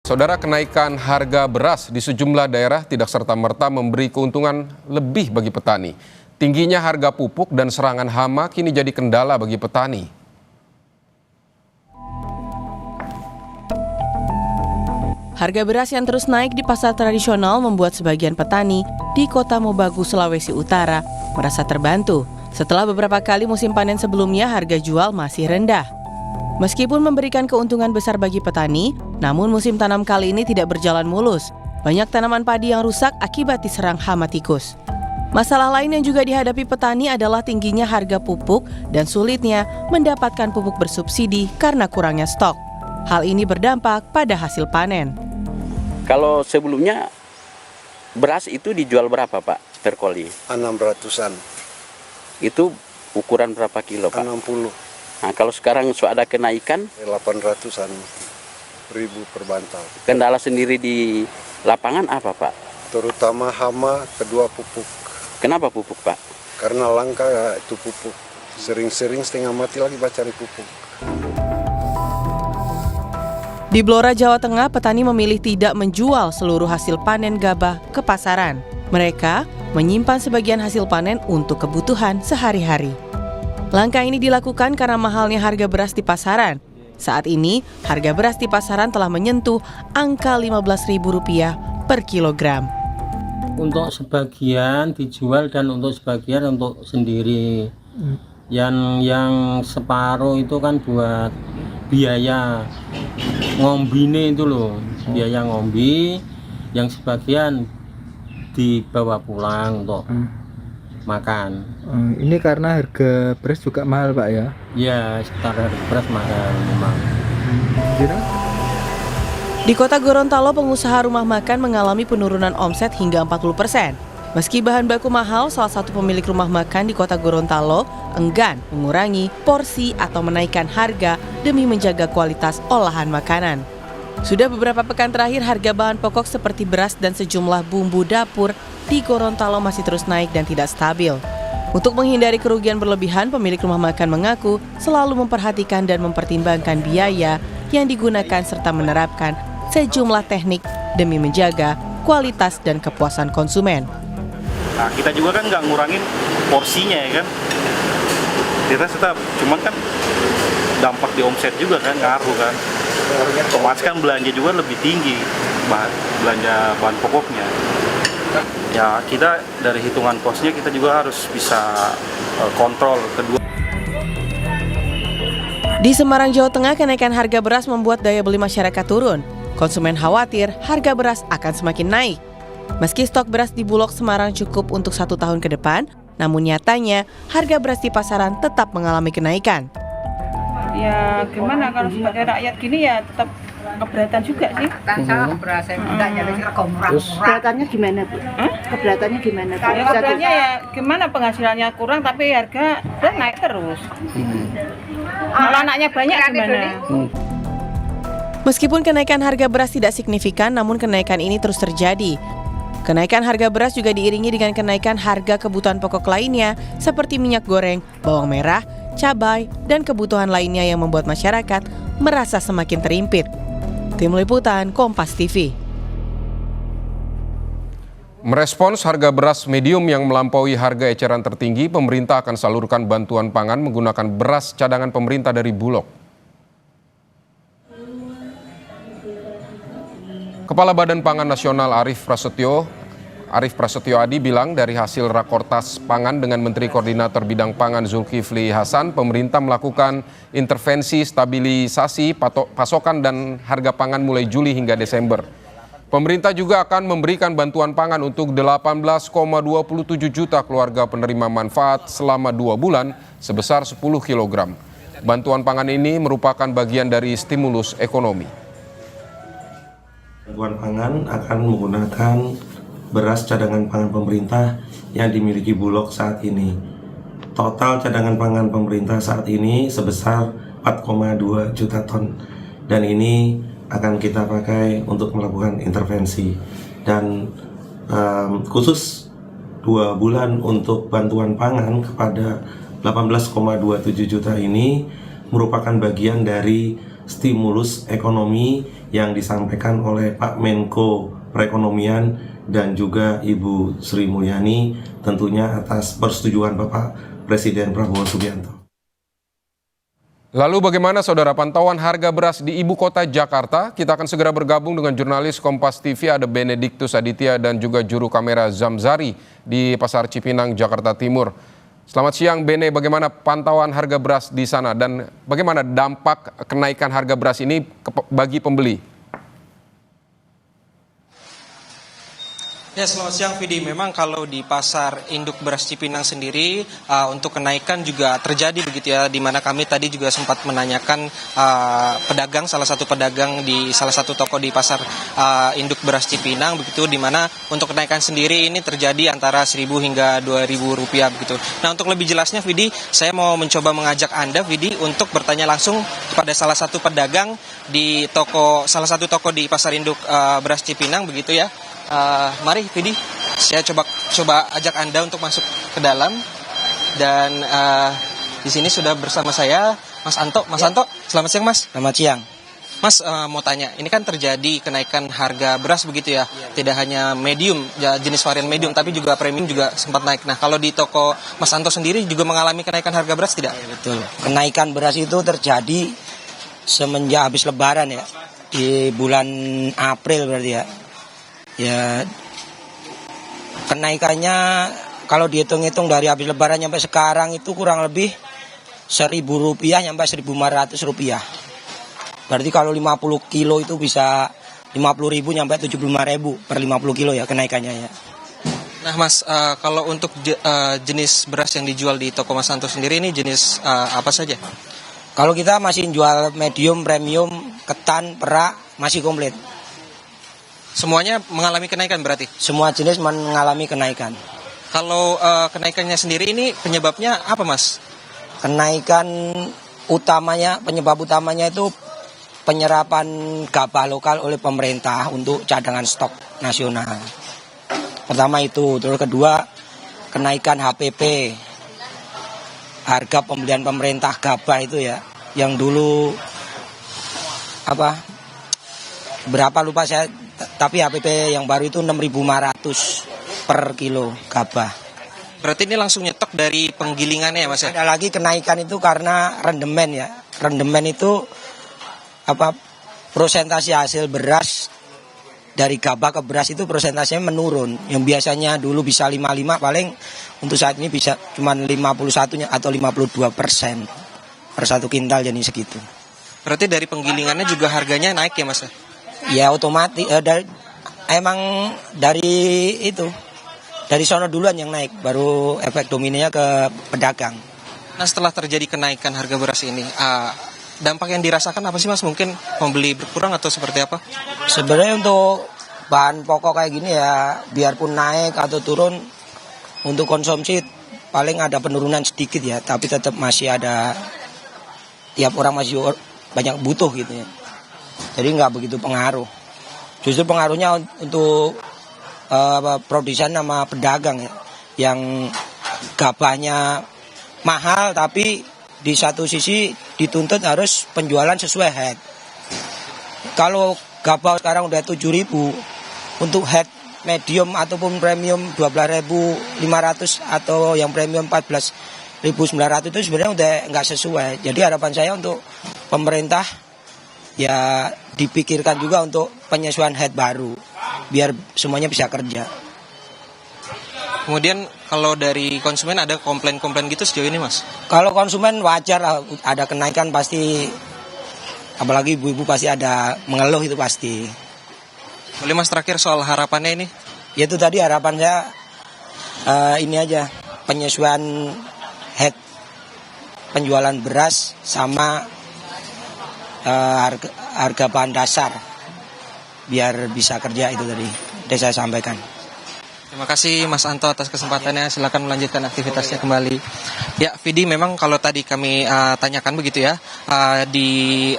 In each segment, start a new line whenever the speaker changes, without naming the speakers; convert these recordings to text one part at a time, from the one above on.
Saudara, kenaikan harga beras di sejumlah daerah tidak serta-merta memberi keuntungan lebih bagi petani. Tingginya harga pupuk dan serangan hama kini jadi kendala bagi petani.
Harga beras yang terus naik di pasar tradisional membuat sebagian petani di Kota Mobagu, Sulawesi Utara merasa terbantu. Setelah beberapa kali musim panen sebelumnya, harga jual masih rendah. Meskipun memberikan keuntungan besar bagi petani, namun musim tanam kali ini tidak berjalan mulus. Banyak tanaman padi yang rusak akibat diserang hama tikus. Masalah lain yang juga dihadapi petani adalah tingginya harga pupuk dan sulitnya mendapatkan pupuk bersubsidi karena kurangnya stok. Hal ini berdampak pada hasil panen.
Kalau sebelumnya beras itu dijual berapa, Pak, per koli?
600-an.
Itu ukuran berapa kilo, Pak?
60.
Nah, kalau sekarang sudah ada kenaikan?
800-an ribu per bantal.
Kendala sendiri di lapangan apa, Pak?
Terutama hama, kedua pupuk.
Kenapa pupuk, Pak?
Karena langka itu pupuk. Sering-sering setengah mati lagi cari pupuk.
Di Blora, Jawa Tengah, petani memilih tidak menjual seluruh hasil panen gabah ke pasaran. Mereka menyimpan sebagian hasil panen untuk kebutuhan sehari-hari. Langkah ini dilakukan karena mahalnya harga beras di pasaran. Saat ini, harga beras di pasaran telah menyentuh angka Rp15.000 per kilogram.
Untuk sebagian dijual dan untuk sebagian untuk sendiri. Yang separuh itu kan buat biaya ngombine itu loh, biaya ngombi. Yang sebagian dibawa pulang untuk makan.
Ini karena harga beras juga mahal, Pak, ya?
Ya, sekitar harga beras mahal memang.
Di Kota Gorontalo, pengusaha rumah makan mengalami penurunan omset hingga 40%. Meski bahan baku mahal, salah satu pemilik rumah makan di Kota Gorontalo enggan mengurangi porsi atau menaikkan harga demi menjaga kualitas olahan makanan. Sudah beberapa pekan terakhir, harga bahan pokok seperti beras dan sejumlah bumbu dapur di Gorontalo masih terus naik dan tidak stabil. Untuk menghindari kerugian berlebihan, pemilik rumah makan mengaku selalu memperhatikan dan mempertimbangkan biaya yang digunakan serta menerapkan sejumlah teknik demi menjaga kualitas dan kepuasan konsumen.
Nah, kita juga kan nggak ngurangin porsinya, ya kan. Kita tetap, cuman kan dampak di omset juga kan, ngaruh kan. Otomatis kan belanja juga lebih tinggi, belanja bahan pokoknya. Ya, kita dari hitungan kosnya kita juga harus bisa kontrol kedua.
Di Semarang, Jawa Tengah, kenaikan harga beras membuat daya beli masyarakat turun. Konsumen khawatir harga beras akan semakin naik. Meski stok beras di Bulog Semarang cukup untuk 1 tahun ke depan, namun nyatanya harga beras di pasaran tetap mengalami kenaikan.
Ya gimana, kalau sebagai rakyat gini ya tetap keberatan juga sih.
Keberatannya gimana, Bu? Keberatannya gimana, Bu?
Ya, keberatan ya gimana, penghasilannya kurang tapi harga udah naik terus. Kalau anaknya banyak gimana?
Meskipun kenaikan harga beras tidak signifikan, namun kenaikan ini terus terjadi. Kenaikan harga beras juga diiringi dengan kenaikan harga kebutuhan pokok lainnya seperti minyak goreng, bawang merah, cabai, dan kebutuhan lainnya yang membuat masyarakat merasa semakin terimpit. Tim Liputan Kompas TV.
Merespons harga beras medium yang melampaui harga eceran tertinggi, pemerintah akan salurkan bantuan pangan menggunakan beras cadangan pemerintah dari Bulog. Kepala Badan Pangan Nasional Arief Prasetyo Adi bilang dari hasil Rakortas Pangan dengan Menteri Koordinator Bidang Pangan Zulkifli Hasan, pemerintah melakukan intervensi stabilisasi pasokan dan harga pangan mulai Juli hingga Desember. Pemerintah juga akan memberikan bantuan pangan untuk 18,27 juta keluarga penerima manfaat selama 2 bulan sebesar 10 kg. Bantuan pangan ini merupakan bagian dari stimulus ekonomi.
Bantuan pangan akan menggunakan beras cadangan pangan pemerintah yang dimiliki Bulog saat ini. Total cadangan pangan pemerintah saat ini sebesar 4,2 juta ton. Dan ini akan kita pakai untuk melakukan intervensi. Dan khusus 2 bulan untuk bantuan pangan kepada 18,27 juta ini merupakan bagian dari stimulus ekonomi yang disampaikan oleh Pak Menko Perekonomian dan juga Ibu Sri Mulyani, tentunya atas persetujuan Bapak Presiden Prabowo Subianto.
Lalu bagaimana saudara pantauan harga beras di ibu kota Jakarta? Kita akan segera bergabung dengan jurnalis Kompas TV, ada Benediktus Aditya dan juga juru kamera Zamzari di Pasar Cipinang, Jakarta Timur. Selamat siang Bene, bagaimana pantauan harga beras di sana dan bagaimana dampak kenaikan harga beras ini bagi pembeli?
Ya, selamat siang Vidi. Memang kalau di pasar induk beras Cipinang sendiri untuk kenaikan juga terjadi begitu ya, di mana kami tadi juga sempat menanyakan pedagang, salah satu pedagang di salah satu toko di pasar induk beras Cipinang begitu, di mana untuk kenaikan sendiri ini terjadi antara 1.000 hingga 2.000 rupiah begitu. Nah, untuk lebih jelasnya Vidi, saya mau mencoba mengajak Anda Vidi untuk bertanya langsung kepada salah satu pedagang di salah satu toko di pasar induk beras Cipinang begitu ya. Mari Vidi, saya coba ajak Anda untuk masuk ke dalam dan di sini sudah bersama saya Mas Anto. Mas Anto, selamat siang Mas.
Selamat siang.
Mas, mau tanya, ini kan terjadi kenaikan harga beras begitu ya, tidak hanya medium, jenis varian medium, tapi juga premium juga sempat naik. Nah, kalau di toko Mas Anto sendiri juga mengalami kenaikan harga beras tidak?
Ya, betul. Kenaikan beras itu terjadi semenjak habis Lebaran ya, di bulan April berarti ya. Ya, kenaikannya kalau dihitung-hitung dari habis Lebaran sampai sekarang itu kurang lebih 1.000 rupiah sampai 1.500 rupiah. Berarti kalau 50 kilo itu bisa 50.000 sampai 75.000 per 50 kilo ya kenaikannya ya.
Nah Mas, kalau untuk jenis beras yang dijual di toko Mas Anto sendiri ini jenis apa saja?
Kalau kita masih jual medium, premium, ketan, perak, masih komplit.
Semuanya mengalami kenaikan berarti?
Semua jenis mengalami kenaikan.
Kalau kenaikannya sendiri ini penyebabnya apa Mas?
Kenaikan utamanya, penyebab utamanya itu penyerapan gabah lokal oleh pemerintah untuk cadangan stok nasional. Pertama itu, terus kedua kenaikan HPP, harga pembelian pemerintah gabah itu ya, yang dulu berapa lupa saya, tapi HPP yang baru itu 6.500 per kilo gabah.
Berarti ini langsung nyetok dari penggilingannya ya Mas ya?
Ada lagi kenaikan itu karena rendemen ya. Rendemen itu prosentase hasil beras dari gabah ke beras itu prosentasenya menurun. Yang biasanya dulu bisa 55, paling untuk saat ini bisa cuma 51 atau 52% per 1 kintal, jadi segitu.
Berarti dari penggilingannya juga harganya naik ya Mas?
Ya otomatis, emang dari sono duluan yang naik, baru efek dominenya ke pedagang.
Nah, setelah terjadi kenaikan harga beras ini, dampak yang dirasakan apa sih Mas? Mungkin pembeli berkurang atau seperti apa?
Sebenarnya untuk bahan pokok kayak gini ya, biarpun naik atau turun, untuk konsumsi paling ada penurunan sedikit ya, tapi tetap masih ada, tiap orang masih banyak butuh gitu ya. Jadi nggak begitu pengaruh. Justru pengaruhnya untuk produsen sama pedagang ya, yang gabahnya mahal tapi di satu sisi dituntut harus penjualan sesuai head. Kalau gabah sekarang udah 7.000, untuk head medium ataupun premium 12.500 atau yang premium 14.900 itu sebenarnya udah nggak sesuai. Jadi harapan saya untuk pemerintah ya dipikirkan juga untuk penyesuaian head baru biar semuanya bisa kerja.
Kemudian kalau dari konsumen ada komplain-komplain gitu sejauh ini Mas?
Kalau konsumen wajar lah, ada kenaikan pasti, apalagi ibu-ibu pasti ada mengeluh, itu pasti.
Boleh Mas terakhir soal harapannya ini?
Ya itu tadi harapan saya ini aja, penyesuaian head penjualan beras sama harga bahan dasar biar bisa kerja, itu tadi saya sampaikan.
Terima kasih Mas Anto atas kesempatannya. Silakan melanjutkan aktivitasnya kembali. Ya, Vidi, memang kalau tadi kami tanyakan begitu ya, di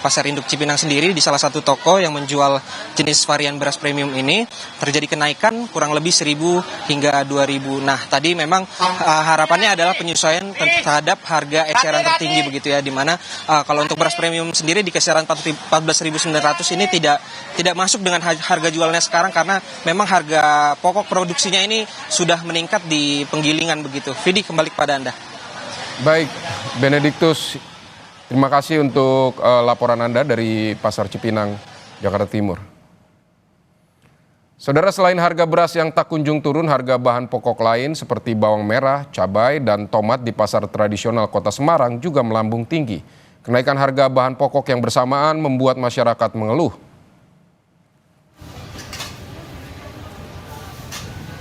Pasar Induk Cipinang sendiri di salah satu toko yang menjual jenis varian beras premium ini terjadi kenaikan kurang lebih 1.000 hingga 2.000. Nah, tadi memang harapannya adalah penyesuaian terhadap harga eceran tertinggi begitu ya, di mana kalau untuk beras premium sendiri di kisaran 14.900 ini tidak masuk dengan harga jualnya sekarang karena memang harga pokok produksinya ini sudah meningkat di penggilingan begitu. Vidi, kembali kepada Anda.
Baik, Benediktus, terima kasih untuk laporan Anda dari Pasar Cipinang, Jakarta Timur. Saudara, selain harga beras yang tak kunjung turun, harga bahan pokok lain seperti bawang merah, cabai, dan tomat di pasar tradisional Kota Semarang juga melambung tinggi. Kenaikan harga bahan pokok yang bersamaan membuat masyarakat mengeluh.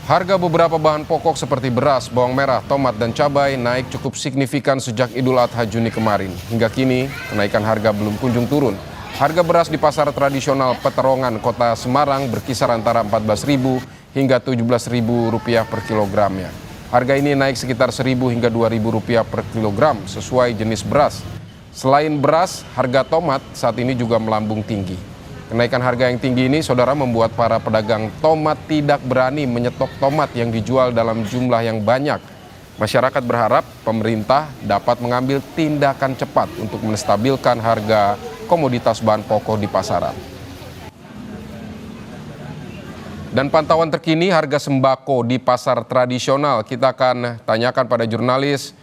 Harga beberapa bahan pokok seperti beras, bawang merah, tomat, dan cabai naik cukup signifikan sejak Idul Adha Juni kemarin. Hingga kini, kenaikan harga belum kunjung turun. Harga beras di pasar tradisional Peterongan, Kota Semarang berkisar antara Rp14.000 hingga Rp17.000 per kilogramnya. Harga ini naik sekitar Rp1.000 hingga Rp2.000 per kilogram sesuai jenis beras. Selain beras, harga tomat saat ini juga melambung tinggi. Kenaikan harga yang tinggi ini, saudara, membuat para pedagang tomat tidak berani menyetok tomat yang dijual dalam jumlah yang banyak. Masyarakat berharap pemerintah dapat mengambil tindakan cepat untuk menstabilkan harga komoditas bahan pokok di pasaran. Dan pantauan terkini harga sembako di pasar tradisional kita akan tanyakan pada jurnalis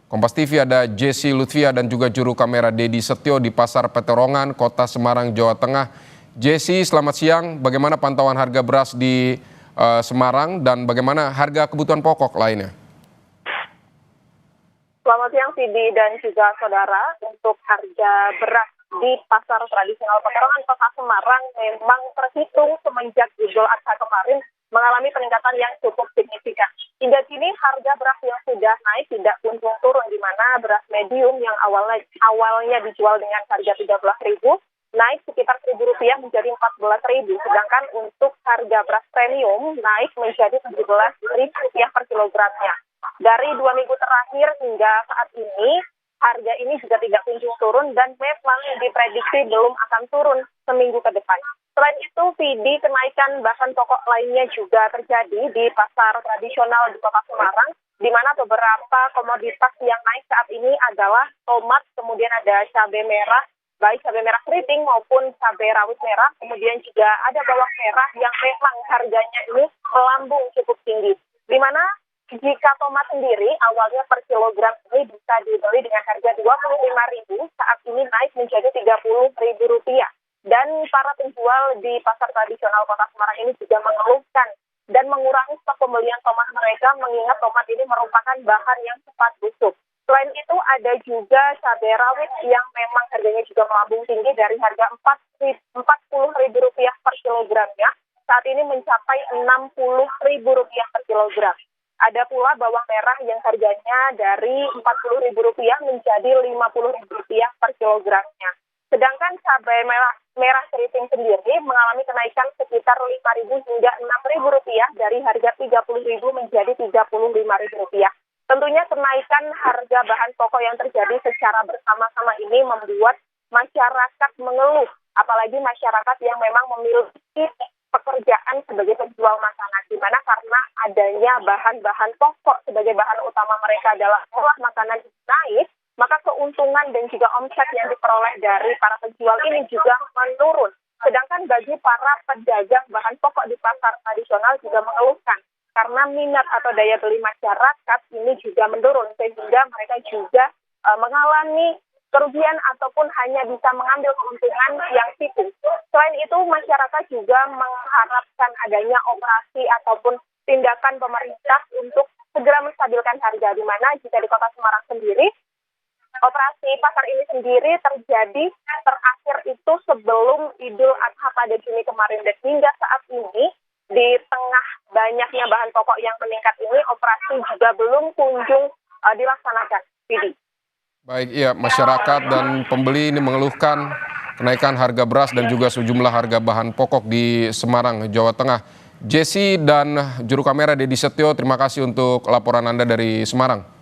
Kompas TV, ada Jesse Lutfia dan juga juru kamera Dedi Setio di Pasar Peterongan, Kota Semarang, Jawa Tengah. Jesse, selamat siang. Bagaimana pantauan harga beras di Semarang dan bagaimana harga kebutuhan pokok lainnya?
Selamat siang, Vidi dan juga saudara. Untuk harga beras di pasar tradisional Peterongan Kota Semarang memang terhitung semenjak Idul Adha kemarin mengalami peningkatan yang cukup signifikan. Hingga kini harga beras yang sudah naik tidak kunjung turun, di mana beras medium yang awalnya dijual dengan harga Rp13.000 naik sekitar Rp1.000 menjadi Rp14.000, sedangkan untuk harga beras premium naik menjadi Rp17.000 per kilogramnya. Dari 2 minggu terakhir hingga saat ini, harga ini juga tidak kunjung turun dan memang diprediksi belum akan turun seminggu ke depan. Selain itu, Vidi, kenaikan bahan pokok lainnya juga terjadi di pasar tradisional di Kota Semarang, di mana beberapa komoditas yang naik saat ini adalah tomat, kemudian ada cabai merah, baik cabai merah keriting maupun cabai rawit merah, kemudian juga ada bawang merah yang memang harganya ini melambung cukup tinggi. Di mana jika tomat sendiri awalnya per kilogram ini bisa dibeli dengan harga Rp25.000, saat ini naik menjadi Rp30.000. Dan para penjual di pasar tradisional Kota Semarang ini juga mengeluhkan dan mengurangi stok pembelian tomat mereka, mengingat tomat ini merupakan bahan yang cepat busuk. Selain itu ada juga cabai rawit yang memang harganya juga melambung tinggi dari harga Rp40.000 per kilogramnya, saat ini mencapai Rp60.000 per kilogram. Ada pula bawang merah yang harganya dari Rp40.000 menjadi Rp50.000 per kilogramnya. Sedangkan cabai merah keriting sendiri mengalami kenaikan sekitar Rp5.000 hingga Rp6.000 dari harga Rp30.000 menjadi Rp35.000. Tentunya kenaikan harga bahan pokok yang terjadi secara bersama-sama ini membuat masyarakat mengeluh, apalagi masyarakat yang memang memiliki pekerjaan sebagai penjual makanan, di mana karena adanya bahan-bahan pokok sebagai bahan utama mereka dalam olah makanan naik, maka keuntungan dan juga omset yang diperoleh dari para penjual ini juga menurun. Sedangkan bagi para pedagang bahan pokok di pasar tradisional juga mengeluhkan karena minat atau daya beli masyarakat ini juga menurun, sehingga mereka juga mengalami kerugian ataupun hanya bisa mengambil keuntungan yang tipis. Selain itu, masyarakat juga mengharapkan adanya operasi ataupun tindakan pemerintah untuk segera menstabilkan harga, di mana jika di Kota Semarang sendiri, operasi pasar ini sendiri terjadi terakhir itu sebelum Idul Adha pada Juni kemarin, dan hingga saat ini di tengah banyaknya bahan pokok yang meningkat ini, operasi juga belum kunjung dilaksanakan. Vidi.
Baik, iya, masyarakat dan pembeli ini mengeluhkan kenaikan harga beras dan juga sejumlah harga bahan pokok di Semarang, Jawa Tengah. Jesse dan juru kamera Dedi Setio, terima kasih untuk laporan Anda dari Semarang.